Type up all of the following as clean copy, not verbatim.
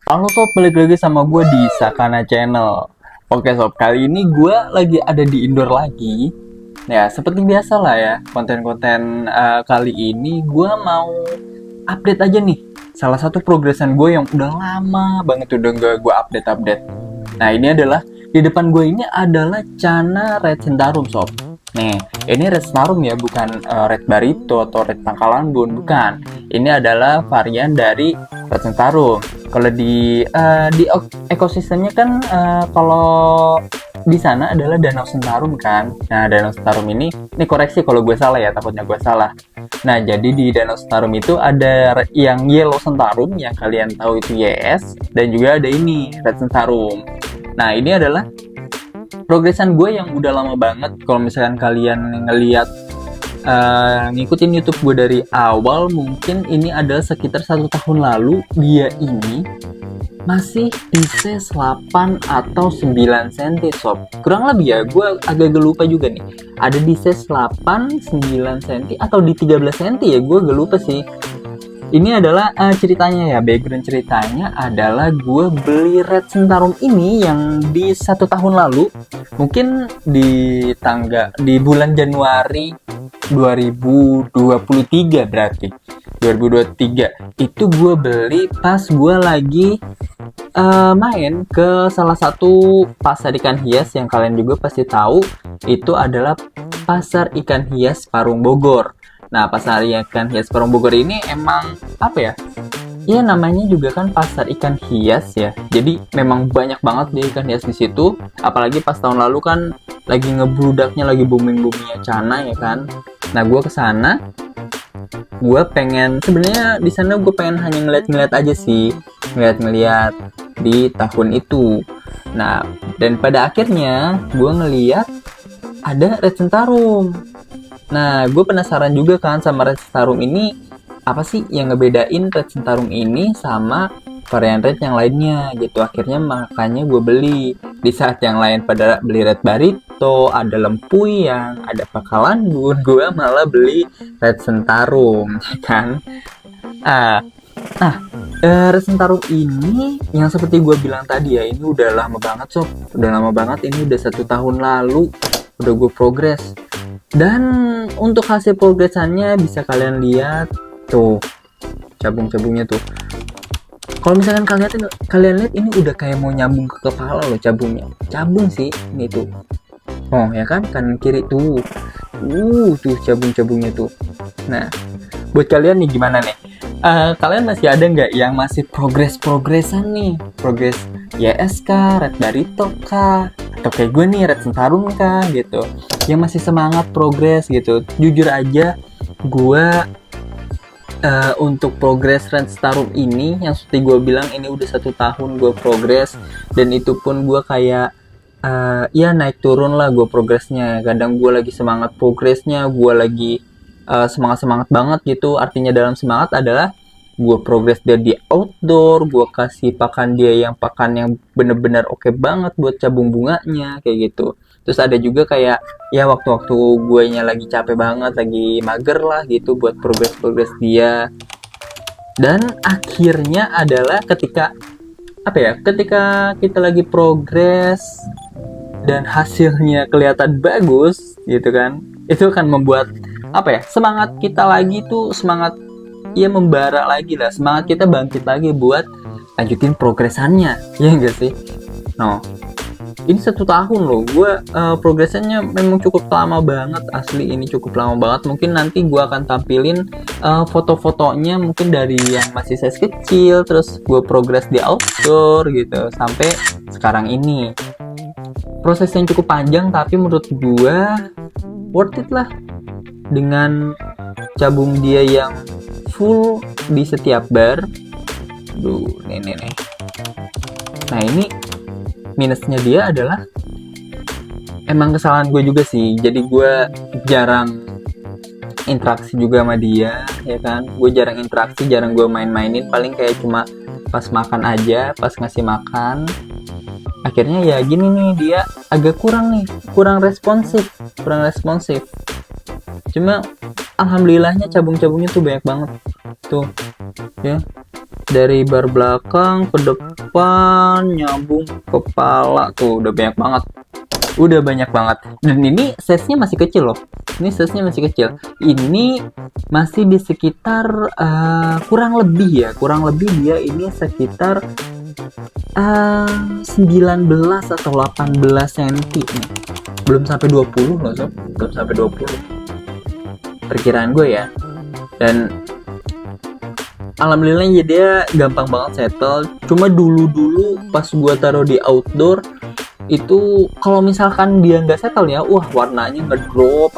Halo sob, balik lagi sama gue di Sakana Channel. Oke sob, kali ini gue lagi ada di indoor lagi. Ya, seperti biasa lah ya, konten-konten kali ini gue mau update aja nih. Salah satu progresan gue yang udah lama banget udah gak gue update-update. Nah, ini adalah, di depan gue ini adalah Cana Red Sentarum sob. Nih, ini Red Sentarum ya, bukan Red Barito atau Red Pangkalan Bun, bukan. Ini adalah varian dari Red Sentarum. Kalau di ekosistemnya kan kalau di sana adalah Danau Sentarum kan. Nah, Danau Sentarum ini koreksi kalau gue salah ya, takutnya gue salah. Nah, jadi di Danau Sentarum itu ada yang Yellow Sentarum yang kalian tahu itu YS, dan juga ada ini Red Sentarum. Nah, ini adalah progresan gue yang udah lama banget. Kalau misalkan kalian ngeliat ngikutin YouTube gue dari awal, mungkin ini adalah sekitar 1 tahun lalu. Dia ini masih di size 8 atau 9 cm sob, kurang lebih ya, gue agak lupa juga nih, ada di size 8, 9 cm atau di 13 cm ya, gue agak lupa sih. Ini adalah ceritanya ya, background ceritanya adalah gue beli Red Sentarum ini yang di 1 tahun lalu, mungkin di bulan Januari 2023 berarti 2023 itu gue beli pas gue lagi main ke salah satu pasar ikan hias yang kalian juga pasti tahu, itu adalah pasar ikan hias Parung Bogor. Nah, pasar ikan hias Parung Bogor ini emang apa ya? Ya namanya juga kan pasar ikan hias ya. Jadi memang banyak banget deh ikan hias di situ. Apalagi pas tahun lalu kan lagi ngebludaknya, lagi boomingnya Cana ya kan. Nah, gue kesana, gue pengen sebenarnya di sana gue pengen hanya ngeliat-ngeliat aja sih, ngeliat-ngeliat di tahun itu. Nah, dan pada akhirnya gue ngeliat ada Red Sentarum. Nah, gue penasaran juga kan sama Red Sentarum ini, apa sih yang ngebedain Red Sentarum ini sama varian red yang lainnya gitu. Akhirnya makanya gue beli. Di saat yang lain pada beli Red Barito, ada Lempuyang, ada Pangkalan Bun, gue malah beli Red Sentarum kan. Red Sentarum ini yang seperti gue bilang tadi ya, ini udah lama banget sob, udah lama banget, ini udah 1 tahun lalu udah gue progres. Dan untuk hasil progresannya bisa kalian lihat tuh, cabung-cabungnya tuh. Kalau misalkan kalian lihat ini udah kayak mau nyambung ke kepala loh cabungnya. Cabung sih ini tuh. Oh ya kan, kanan kiri tuh. Tuh cabung-cabungnya tuh. Nah, buat kalian nih gimana nih? Kalian masih ada nggak yang masih progres-progresan nih? Progres YS kah, Red Barito kah? Atau kayak gue nih Red Sentarum kah gitu, yang masih semangat progres gitu. Jujur aja gue untuk progres Red Sentarum ini yang seperti gue bilang, ini udah 1 tahun gue progres, dan itu pun gue kayak ya naik turun lah gue progresnya. Kadang gue lagi semangat progresnya, gue lagi semangat banget gitu. Artinya dalam semangat adalah gue progres dia di outdoor, gue kasih pakan dia yang bener-bener oke banget buat cabung bunganya kayak gitu. Terus ada juga kayak ya waktu-waktu gue nya lagi capek banget, lagi mager lah gitu, buat progres dia. Dan akhirnya adalah ketika kita lagi progres dan hasilnya kelihatan bagus gitu kan, itu akan membuat semangat kita lagi tuh, semangat membara lagi lah, semangat kita bangkit lagi buat lanjutin progresannya, ya enggak sih? No, ini 1 tahun loh gue progresannya memang cukup lama banget, asli ini cukup lama banget. Mungkin nanti gue akan tampilin foto-fotonya, mungkin dari yang masih size kecil, terus gue progres di outdoor gitu sampai sekarang ini. Proses yang cukup panjang, tapi menurut gue worth it lah, dengan cabung dia yang full di setiap bar. Nih. Nah, ini minusnya dia adalah emang kesalahan gue juga sih. Jadi gue jarang interaksi juga sama dia, ya kan. Gue jarang interaksi, jarang gue main-mainin, paling kayak cuma pas makan aja, pas ngasih makan. Akhirnya ya gini nih, dia agak kurang responsif. Cuma alhamdulillahnya cabung-cabungnya tuh banyak banget tuh ya. dari bar belakang ke depan nyambung kepala tuh udah banyak banget. Dan ini size-nya masih kecil loh. Ini size-nya masih kecil. Ini masih di sekitar kurang lebih dia ini sekitar 19 atau 18 cm nih. Belum sampai 20 loh sob. Belum sampai 20. Perkiraan gue ya. Dan alhamdulillah ya dia gampang banget settle. Cuma dulu pas gua taruh di outdoor itu kalau misalkan dia nggak settle ya, wah warnanya ngedrop,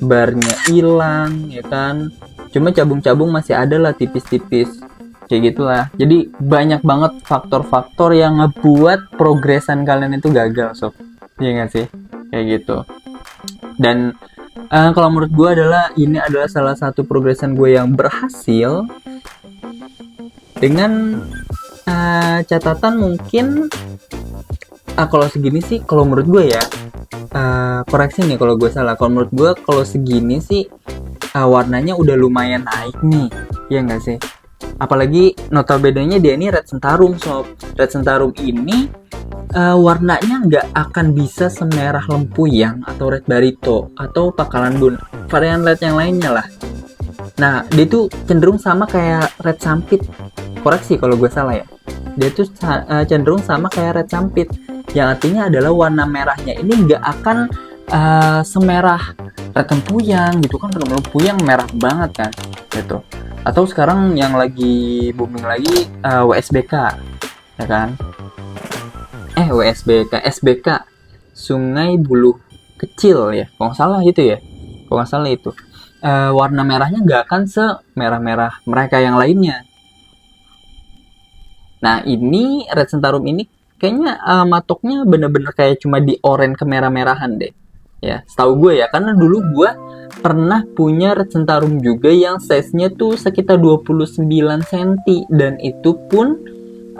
barnya hilang ya kan. Cuma cabung-cabung masih ada lah tipis-tipis kayak gitulah. Jadi banyak banget faktor-faktor yang ngebuat progresan kalian itu gagal sob. Iya nggak sih? Kayak gitu. Dan kalau menurut gue ini adalah salah satu progresan gue yang berhasil dengan catatan mungkin kalau segini sih, kalau menurut gue ya, koreksi nih kalau gue salah. Kalau menurut gue kalau segini sih warnanya udah lumayan naik nih, ya nggak sih? Apalagi notabene-nya dia ini red sentarum sob. Red sentarum ini warnanya nggak akan bisa semerah lempuyang atau red barito atau pakalan bun, varian red yang lainnya lah. Nah, dia tuh cenderung sama kayak red sampit. Koreksi kalau gue salah ya. Dia tuh cenderung sama kayak red sampit, yang artinya adalah warna merahnya ini nggak akan semerah red lempuyang gitu kan. Red lempuyang merah banget kan gitu. Atau sekarang yang lagi booming lagi WSBK ya kan. SBK Sungai Buluh Kecil ya, kalau nggak salah itu warna merahnya nggak akan semerah-merah mereka yang lainnya. Nah ini red sentarum ini kayaknya matoknya bener-bener kayak cuma di oranye kemerah-merahan deh ya, setahu gue ya, karena dulu gue pernah punya red sentarum juga yang size-nya tuh sekitar 29 cm, dan itu pun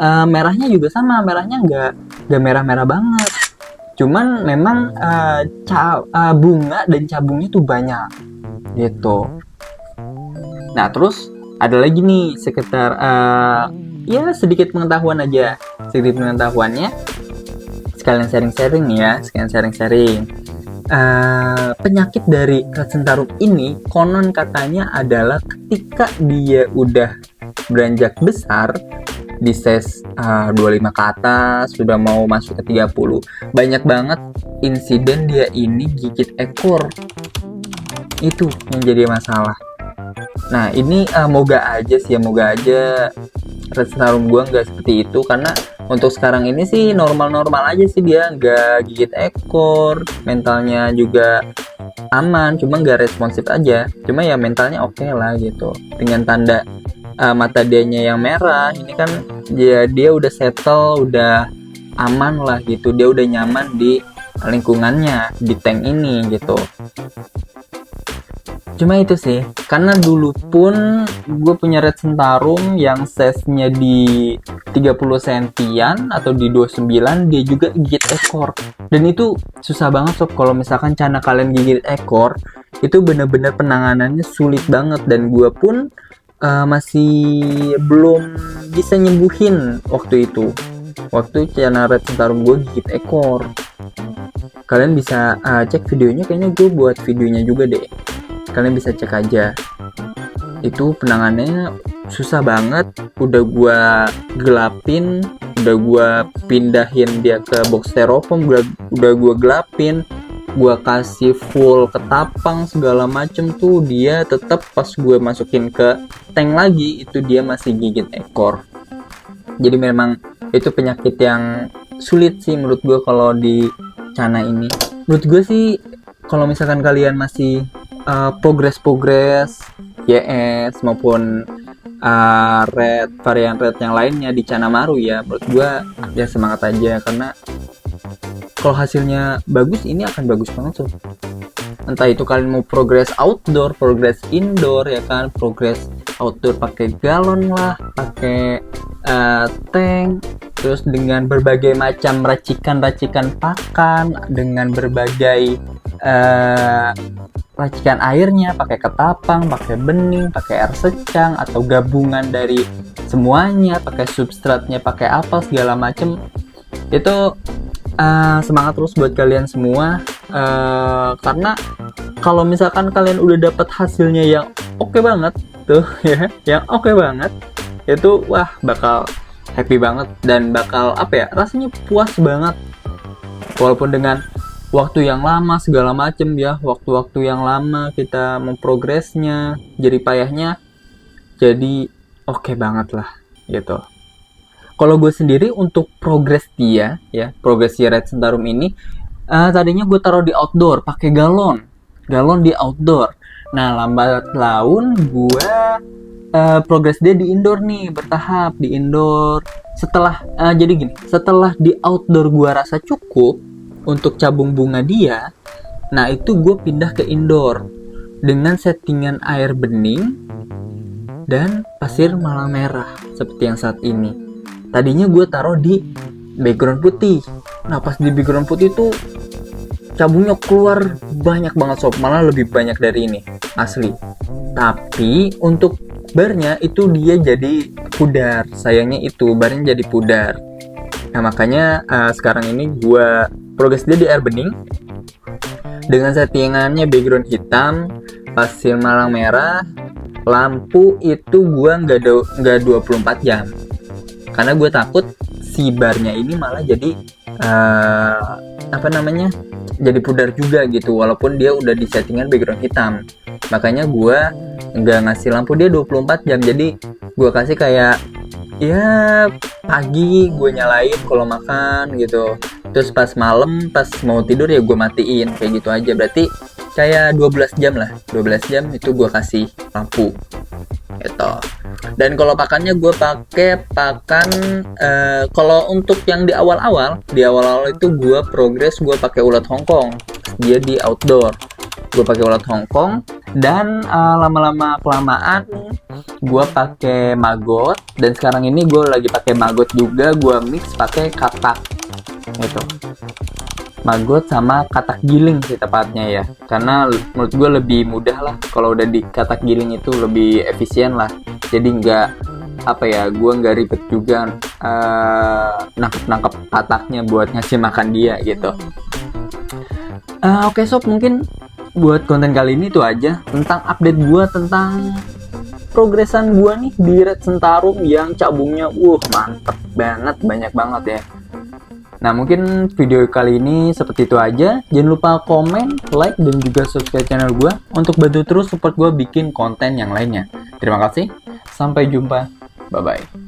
merahnya juga sama, merahnya nggak merah-merah banget, cuman memang bunga dan cabungnya tuh banyak gitu. Nah terus ada lagi nih sekitar ya sedikit pengetahuannya, sekalian sharing. Penyakit dari red sentarum ini konon katanya adalah ketika dia udah beranjak besar di size 25 ke atas, sudah mau masuk ke 30, banyak banget insiden dia ini gigit ekor. Itu yang jadi masalah. Nah ini moga aja red sentarum gua nggak seperti itu, karena untuk sekarang ini sih normal-normal aja sih, dia nggak gigit ekor, mentalnya juga aman, cuma nggak responsif aja. Cuma ya mentalnya oke lah gitu, dengan tanda mata dianya yang merah ini kan dia udah settle, udah aman lah gitu, dia udah nyaman di lingkungannya di tank ini gitu. Cuma itu sih, karena dulu pun gue punya red sentarum yang size-nya di 30 sentian atau di 29, dia juga gigit ekor. Dan itu susah banget sob, kalau misalkan cana kalian gigit ekor, itu bener-bener penanganannya sulit banget. Dan gue pun masih belum bisa nyembuhin waktu itu, waktu cana red sentarum gue gigit ekor. Kalian bisa cek videonya, kayaknya gue buat videonya juga deh, kalian bisa cek aja. Itu penanganannya susah banget, udah gue gelapin, udah gue pindahin dia ke box styrofoam, udah gue gelapin, gue kasih full ketapang segala macem tuh, dia tetap pas gue masukin ke tank lagi itu dia masih gigit ekor. Jadi memang itu penyakit yang sulit sih menurut gue kalau di cana ini. Menurut gue sih kalau misalkan kalian masih progres YS maupun varian red yang lainnya di cana Maru ya, menurut gue ya semangat aja, karena kalau hasilnya bagus ini akan bagus banget tuh. Entah itu kalian mau progres outdoor, progres indoor ya kan, progres outdoor pakai galon lah, pakai tank, terus dengan berbagai macam racikan pakan, dengan berbagai racikan airnya, pakai ketapang, pakai bening, pakai air secang, atau gabungan dari semuanya, pakai substratnya, pakai apa segala macem. Itu semangat terus buat kalian semua, karena kalau misalkan kalian udah dapat hasilnya yang oke banget tuh ya, yang oke banget, itu wah bakal happy banget dan bakal rasanya puas banget, walaupun dengan waktu yang lama segala macem ya, waktu-waktu yang lama kita memprogresnya, jadi payahnya jadi oke banget lah gitu. Kalau gue sendiri untuk progres dia ya, progres si Red Sentarum ini, tadinya gue taruh di outdoor pakai galon di outdoor. Nah, lambat laun gue progres dia di indoor nih, bertahap di indoor. Setelah jadi gini, setelah di outdoor gue rasa cukup untuk cabung bunga dia, nah itu gue pindah ke indoor dengan settingan air bening dan pasir malang merah seperti yang saat ini. Tadinya gue taruh di background putih. Nah, pas di background putih tuh cabungnya keluar banyak banget sob, malah lebih banyak dari ini asli. Tapi untuk barnya itu dia jadi pudar, sayangnya itu barnya jadi pudar. Nah, makanya sekarang ini gue progres dia di air bening dengan settingannya background hitam, pasir malang merah, lampu itu gue nggak 24 jam karena gue takut si barnya ini malah jadi jadi pudar juga gitu, walaupun dia udah di settingan background hitam. Makanya gue nggak ngasih lampu dia 24 jam, jadi gue kasih kayak ya pagi gue nyalain kalau makan gitu, terus pas malam pas mau tidur ya gue matiin, kayak gitu aja. Berarti kayak 12 jam lah, 12 jam itu gue kasih lampu gitu. Dan kalau pakannya gue pakai pakan kalau untuk yang di awal-awal itu gue progres gue pakai ulat Hongkong, dia di outdoor gue pakai ulat Hongkong, dan lama-lama kelamaan gue pakai maggot, dan sekarang ini gue lagi pakai maggot juga, gue mix pakai katak gitu, maggot sama katak giling sih tepatnya ya, karena menurut gue lebih mudah lah kalau udah di katak giling, itu lebih efisien lah, jadi nggak gue nggak ribet juga nangkep kataknya buat ngasih makan dia gitu. Oke sob, mungkin buat konten kali ini itu aja tentang update gue tentang progresan gue nih di Red Sentarum yang cabungnya mantep banget, banyak banget ya. Nah, mungkin video kali ini seperti itu aja. Jangan lupa komen, like, dan juga subscribe channel gue untuk bantu terus support gue bikin konten yang lainnya. Terima kasih, sampai jumpa, bye-bye.